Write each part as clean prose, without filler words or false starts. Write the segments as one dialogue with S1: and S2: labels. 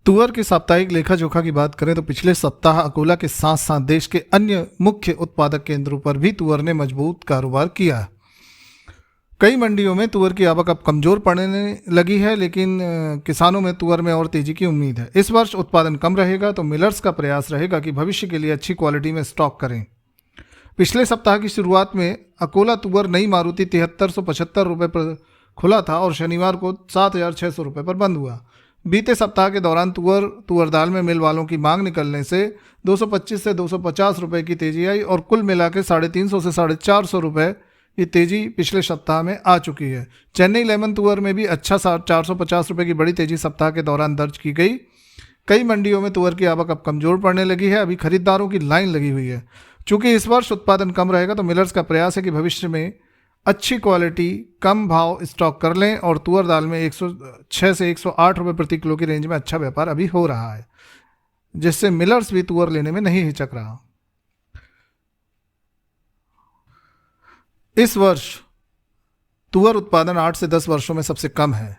S1: तुअर की साप्ताहिक लेखा जोखा की बात करें तो पिछले सप्ताह अकोला के साथ साथ देश के अन्य मुख्य उत्पादक केंद्रों पर भी तुअर ने मजबूत कारोबार किया। कई मंडियों में तुअर की आवक अब कमजोर पड़ने लगी है, लेकिन किसानों में तुअर में और तेजी की उम्मीद है। इस वर्ष उत्पादन कम रहेगा तो मिलर्स का प्रयास रहेगा कि भविष्य के लिए अच्छी क्वालिटी में स्टॉक करें। पिछले सप्ताह की शुरुआत में अकोला तुअर नई मारुति 7375 रुपये पर खुला था और शनिवार को 7600 रुपये पर बंद हुआ। बीते सप्ताह के दौरान तुअर दाल में मिल वालों की मांग निकलने से 225 से 250 रुपये की तेजी आई और कुल मिला के 350 से 450 रुपये की तेजी पिछले सप्ताह में आ चुकी है। चेन्नई लेमन तुअर में भी अच्छा 450 रुपये की बड़ी तेजी सप्ताह के दौरान दर्ज की गई। कई मंडियों में तुअर की आवक अब कमजोर पड़ने लगी है। अभी खरीदारों की लाइन लगी हुई है। चूंकि इस वर्ष उत्पादन कम रहेगा तो मिलर्स का प्रयास है कि भविष्य में अच्छी क्वालिटी कम भाव स्टॉक कर लें और तुअर दाल में 106 से 108 रुपये प्रति किलो की रेंज में अच्छा व्यापार अभी हो रहा है, जिससे मिलर्स भी तुअर लेने में नहीं हिचक रहा। इस वर्ष तुअर उत्पादन 8 से 10 वर्षों में सबसे कम है।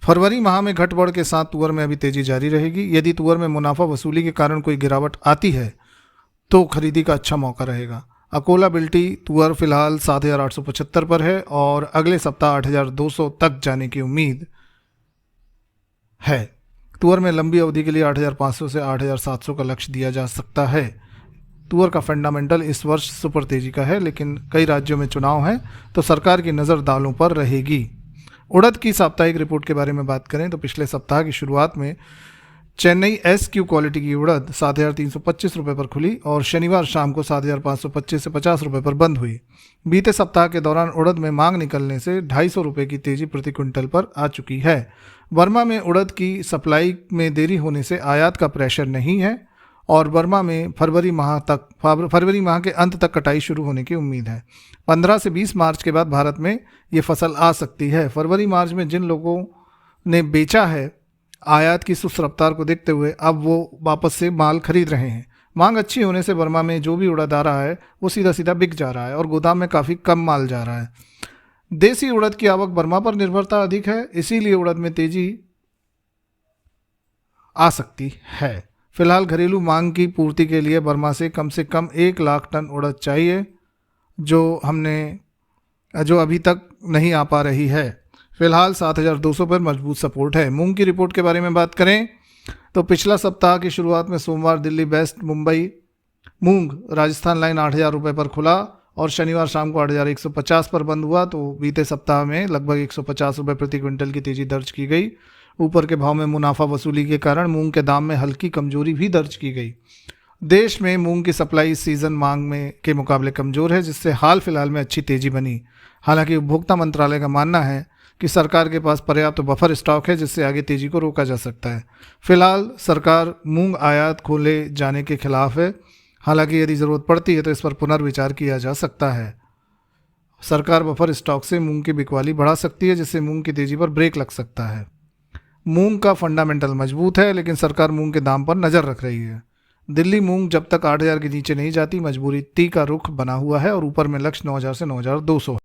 S1: फरवरी माह में घट बढ़ के साथ तुअर में अभी तेजी जारी रहेगी। यदि तुअर में मुनाफा वसूली के कारण कोई गिरावट आती है तो खरीदी का अच्छा मौका रहेगा। अकोला बिल्टी तुअर फिलहाल 7875 पर है और अगले सप्ताह 8200 तक जाने की उम्मीद है। तुअर में लंबी अवधि के लिए 8500 से 8700 का लक्ष्य दिया जा सकता है। तुअर का फंडामेंटल इस वर्ष सुपर तेजी का है, लेकिन कई राज्यों में चुनाव है तो सरकार की नज़र दालों पर रहेगी। उड़द की साप्ताहिक रिपोर्ट के बारे में बात करें तो पिछले सप्ताह की शुरुआत में चेन्नई SQ क्वालिटी की उड़द 7325 रुपये पर खुली और शनिवार शाम को 7525 से 50 रुपये पर बंद हुई। बीते सप्ताह के दौरान उड़द में मांग निकलने से 250 रुपये की तेजी प्रति क्विंटल पर आ चुकी है। बर्मा में उड़द की सप्लाई में देरी होने से आयात का प्रेशर नहीं है और बर्मा में फरवरी माह के अंत तक कटाई शुरू होने की उम्मीद है। 15 से 20 मार्च के बाद भारत में ये फसल आ सकती है। फरवरी मार्च में जिन लोगों ने बेचा है, आयात की सुस्त रफ्तार को देखते हुए अब वो वापस से माल खरीद रहे हैं। मांग अच्छी होने से बर्मा में जो भी उड़द आ रहा है वो सीधा सीधा बिक जा रहा है और गोदाम में काफ़ी कम माल जा रहा है। देसी उड़द की आवक बर्मा पर निर्भरता अधिक है, इसीलिए उड़द में तेजी आ सकती है। फिलहाल घरेलू मांग की पूर्ति के लिए बर्मा से कम 1 लाख टन उड़द चाहिए, जो अभी तक नहीं आ पा रही है। फिलहाल 7200 पर मजबूत सपोर्ट है। मूंग की रिपोर्ट के बारे में बात करें तो पिछला सप्ताह की शुरुआत में सोमवार दिल्ली बेस्ट मुंबई मूंग राजस्थान लाइन 8000 रुपये पर खुला और शनिवार शाम को 8150 पर बंद हुआ, तो बीते सप्ताह में लगभग 150 रुपये प्रति क्विंटल की तेजी दर्ज की गई। ऊपर के भाव में मुनाफा वसूली के कारण मूंग के दाम में हल्की कमजोरी भी दर्ज की गई। देश में मूंग की सप्लाई इस सीजन मांग में के मुकाबले कमजोर है, जिससे हाल फिलहाल में अच्छी तेजी बनी। हालांकि उपभोक्ता मंत्रालय का मानना है कि सरकार के पास पर्याप्त बफर स्टॉक है, जिससे आगे तेजी को रोका जा सकता है। फिलहाल सरकार मूंग आयात खोले जाने के खिलाफ है। हालांकि यदि ज़रूरत पड़ती है तो इस पर पुनर्विचार किया जा सकता है। सरकार बफर स्टॉक से मूंग की बिकवाली बढ़ा सकती है, जिससे मूंग की तेजी पर ब्रेक लग सकता है। मूंग का फंडामेंटल मजबूत है, लेकिन सरकार मूंग के दाम पर नज़र रख रही है। दिल्ली मूंग जब तक 8000 के नीचे नहीं जाती, मजबूरी टी का रुख बना हुआ है और ऊपर में लक्ष्य 9000 से 9200 है।